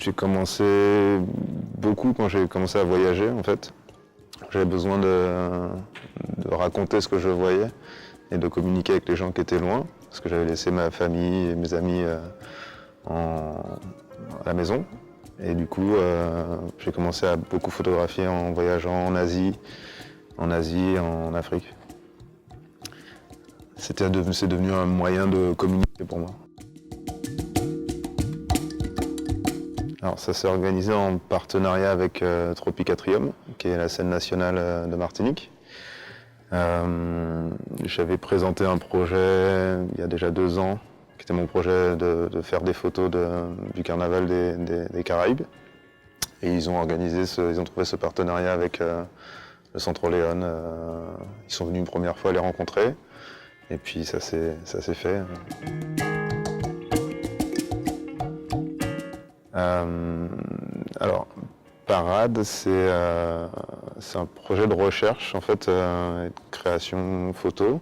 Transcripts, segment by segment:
J'ai commencé beaucoup quand j'ai commencé à voyager en fait. J'avais besoin de raconter ce que je voyais et de communiquer avec les gens qui étaient loin, parce que j'avais laissé ma famille et mes amis à la maison. Et du coup, j'ai commencé à beaucoup photographier en voyageant en Asie, en Afrique. C'est devenu un moyen de communiquer pour moi. Alors ça s'est organisé en partenariat avec Tropicatrium, qui est la scène nationale de Martinique. J'avais présenté un projet il y a déjà 2 ans, qui était mon projet de faire des photos du carnaval des Caraïbes. Et ils ont trouvé ce partenariat avec le Centre Léon. Ils sont venus une première fois les rencontrer, et puis ça s'est fait. Alors, Parade, c'est un projet de recherche en fait, et de création photo.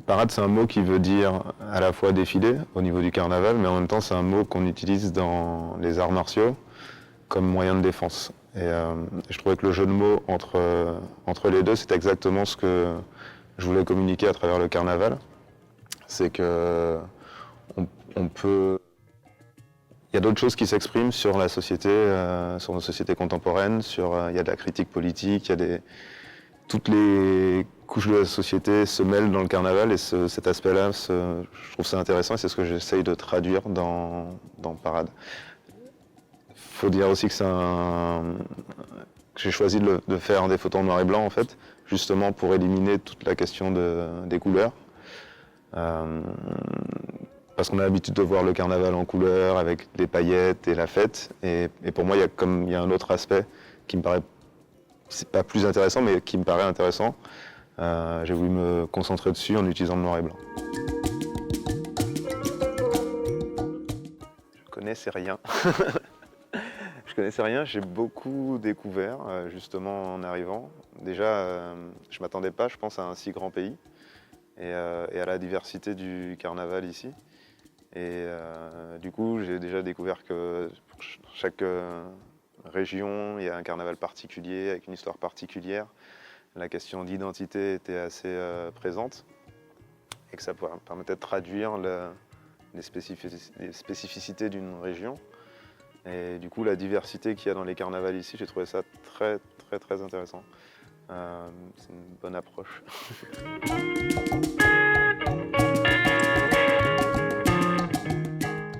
Parade, c'est un mot qui veut dire à la fois défilé au niveau du carnaval, mais en même temps c'est un mot qu'on utilise dans les arts martiaux comme moyen de défense. Et je trouvais que le jeu de mots entre les deux, c'est exactement ce que je voulais communiquer à travers le carnaval. C'est que on peut... Il y a d'autres choses qui s'expriment sur la société, sur nos sociétés contemporaines, il y a de la critique politique, toutes les couches de la société se mêlent dans le carnaval, et cet aspect-là, je trouve ça intéressant, et c'est ce que j'essaye de traduire dans Parade. Il faut dire aussi que j'ai choisi de faire des photos en noir et blanc en fait, justement pour éliminer toute la question des couleurs. Parce qu'on a l'habitude de voir le carnaval en couleurs, avec les paillettes et la fête. Et pour moi, il y a un autre aspect qui me paraît, c'est pas plus intéressant, mais qui me paraît intéressant. J'ai voulu me concentrer dessus en utilisant le noir et blanc. Je connaissais rien. Je connaissais rien, j'ai beaucoup découvert justement en arrivant. Déjà, je ne m'attendais pas, je pense, à un si grand pays et à la diversité du carnaval ici. Et du coup, j'ai déjà découvert que pour chaque région, il y a un carnaval particulier, avec une histoire particulière. La question d'identité était assez présente, et que ça permettait de traduire les spécificités d'une région. Et du coup, la diversité qu'il y a dans les carnavals ici, j'ai trouvé ça très, très, très intéressant. C'est une bonne approche.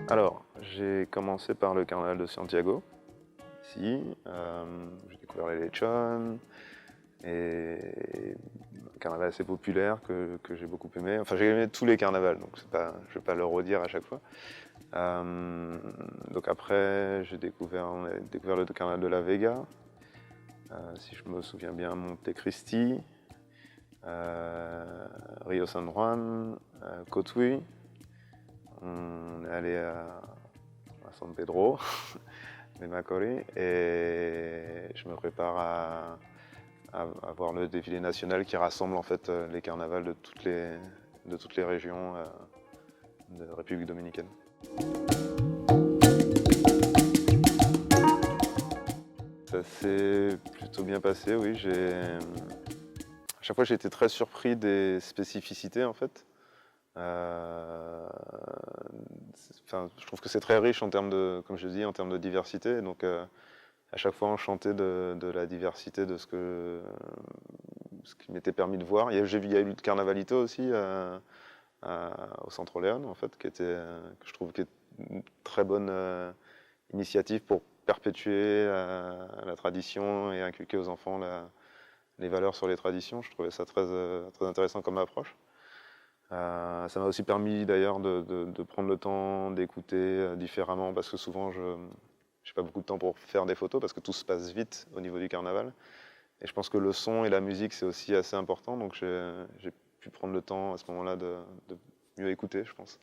Alors, j'ai commencé par le carnaval de Santiago, ici. J'ai découvert les lechons, et un carnaval assez populaire que j'ai beaucoup aimé. Enfin, j'ai aimé tous les carnavals, donc je ne vais pas le redire à chaque fois. Donc après, on a découvert le carnaval de la Vega, si je me souviens bien, Montecristi, Rio San Juan, Cotuí. On est allé à San Pedro de Macorís, et je me prépare à voir le défilé national qui rassemble en fait les carnavals de toutes les régions de République dominicaine. Ça s'est plutôt bien passé, oui. À chaque fois, j'ai été très surpris des spécificités en fait. Je trouve que c'est très riche en termes de, comme je dis, en termes de diversité. Donc, à chaque fois, enchanté de la diversité de ce qui m'était permis de voir. Il y a eu le Carnavalito aussi au Centre Léon, en fait, que je trouve qui est une très bonne initiative pour perpétuer la tradition et inculquer aux enfants les valeurs sur les traditions. Je trouvais ça très, très intéressant comme approche. Ça m'a aussi permis d'ailleurs de prendre le temps d'écouter différemment, parce que souvent je n'ai pas beaucoup de temps pour faire des photos, parce que tout se passe vite au niveau du carnaval. Et je pense que le son et la musique, c'est aussi assez important, donc j'ai pu prendre le temps à ce moment-là de mieux écouter, je pense.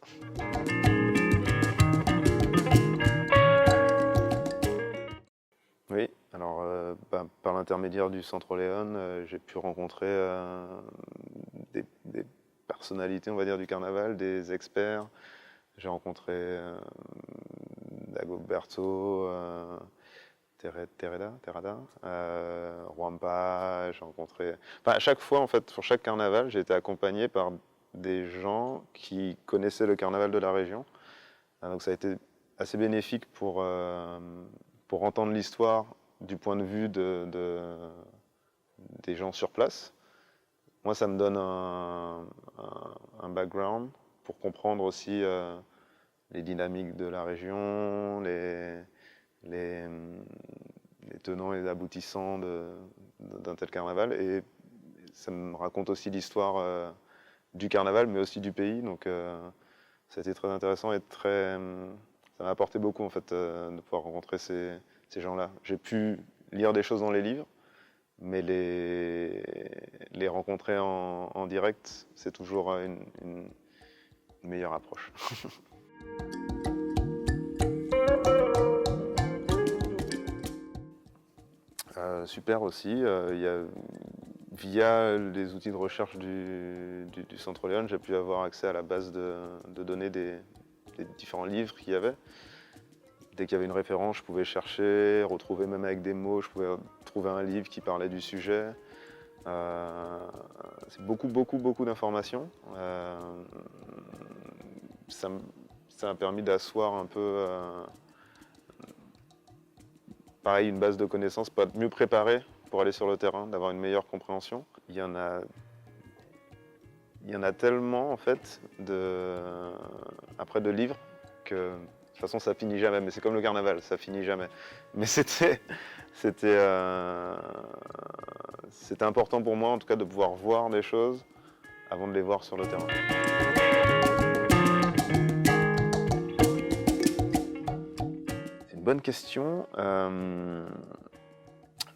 Oui, alors par l'intermédiaire du Centre Léon, j'ai pu rencontrer des personnalités, on va dire, du carnaval, des experts. J'ai rencontré Dagoberto, Terrada, Wampa, j'ai rencontré... Enfin, à chaque fois, en fait, pour chaque carnaval, j'ai été accompagné par des gens qui connaissaient le carnaval de la région. Donc ça a été assez bénéfique pour entendre l'histoire du point de vue des gens sur place. Moi, ça me donne un background pour comprendre aussi les dynamiques de la région, les tenants et les aboutissants d'un tel carnaval. Et ça me raconte aussi l'histoire du carnaval, mais aussi du pays. Donc ça a été très intéressant et ça m'a apporté beaucoup en fait, de pouvoir rencontrer ces gens-là. J'ai pu lire des choses dans les livres, mais les rencontrer en direct, c'est toujours une meilleure approche. Super aussi. Via les outils de recherche du Centre Léon, j'ai pu avoir accès à la base de données des différents livres qu'il y avait. Dès qu'il y avait une référence, je pouvais chercher, retrouver même avec des mots, je pouvais trouver un livre qui parlait du sujet. C'est beaucoup d'informations. Ça m'a permis d'asseoir un peu, pareil, une base de connaissances, pas mieux préparée pour aller sur le terrain, d'avoir une meilleure compréhension. Il y en a tellement en fait après de livres que de toute façon ça finit jamais, mais c'est comme le carnaval, ça finit jamais. Mais c'était important pour moi en tout cas de pouvoir voir des choses avant de les voir sur le terrain. C'est une bonne question.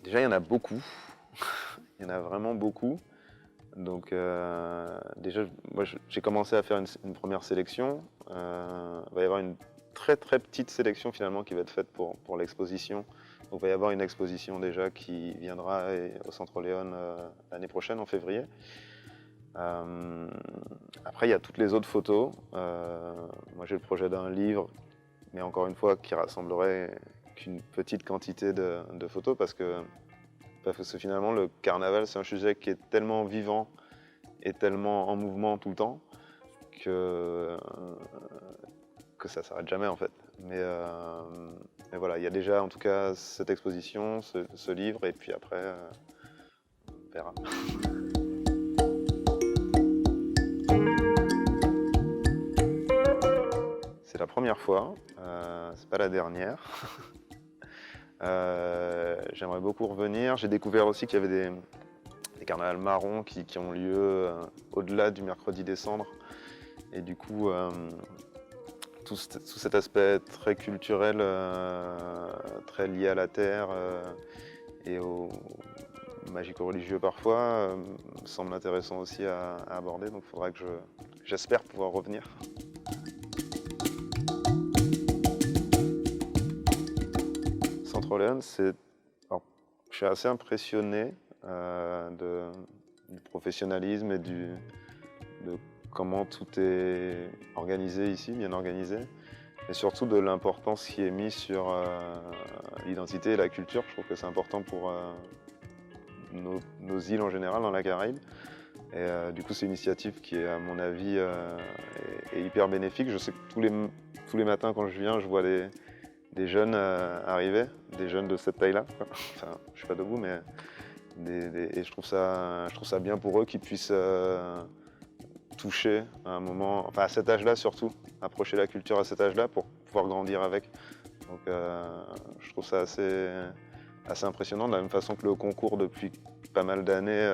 Déjà il y en a beaucoup, il y en a vraiment beaucoup. Donc déjà, moi j'ai commencé à faire une première sélection. Il va y avoir une très petite sélection finalement qui va être faite pour l'exposition. Donc il va y avoir une exposition déjà qui viendra au Centre Léon l'année prochaine, en février. Après il y a toutes les autres photos. Moi j'ai le projet d'un livre, mais encore une fois qui rassemblerait qu'une petite quantité de photos parce que finalement, le carnaval, c'est un sujet qui est tellement vivant et tellement en mouvement tout le temps que ça ne s'arrête jamais en fait. Mais voilà, il y a déjà en tout cas cette exposition, ce livre, et puis après, on verra. C'est la première fois, c'est pas la dernière. J'aimerais beaucoup revenir. J'ai découvert aussi qu'il y avait des carnavals marrons qui ont lieu au-delà du mercredi des cendres. Et du coup, tout cet aspect très culturel, très lié à la terre et au magico-religieux parfois, me semble intéressant aussi à aborder. Donc il faudra que j'espère pouvoir revenir. Centre Léon, je suis assez impressionné du professionnalisme et de comment tout est organisé ici, bien organisé, et surtout de l'importance qui est mise sur l'identité et la culture. Je trouve que c'est important pour nos îles en général dans la Caraïbe. Et du coup, c'est une initiative qui est, à mon avis, est hyper bénéfique. Je sais que tous les matins quand je viens, je vois des jeunes arriver, des jeunes de cette taille-là. Enfin, je suis pas debout, mais et je trouve ça bien pour eux qu'ils puissent toucher à un moment, enfin à cet âge-là surtout, approcher la culture à cet âge-là pour pouvoir grandir avec. Donc je trouve ça assez impressionnant, de la même façon que le concours depuis pas mal d'années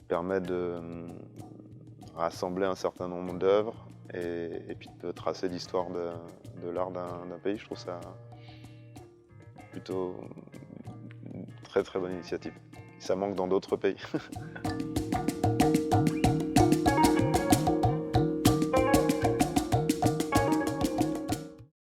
permet de rassembler un certain nombre d'œuvres et puis de tracer l'histoire de l'art d'un pays. Je trouve ça plutôt une très bonne initiative. Ça manque dans d'autres pays.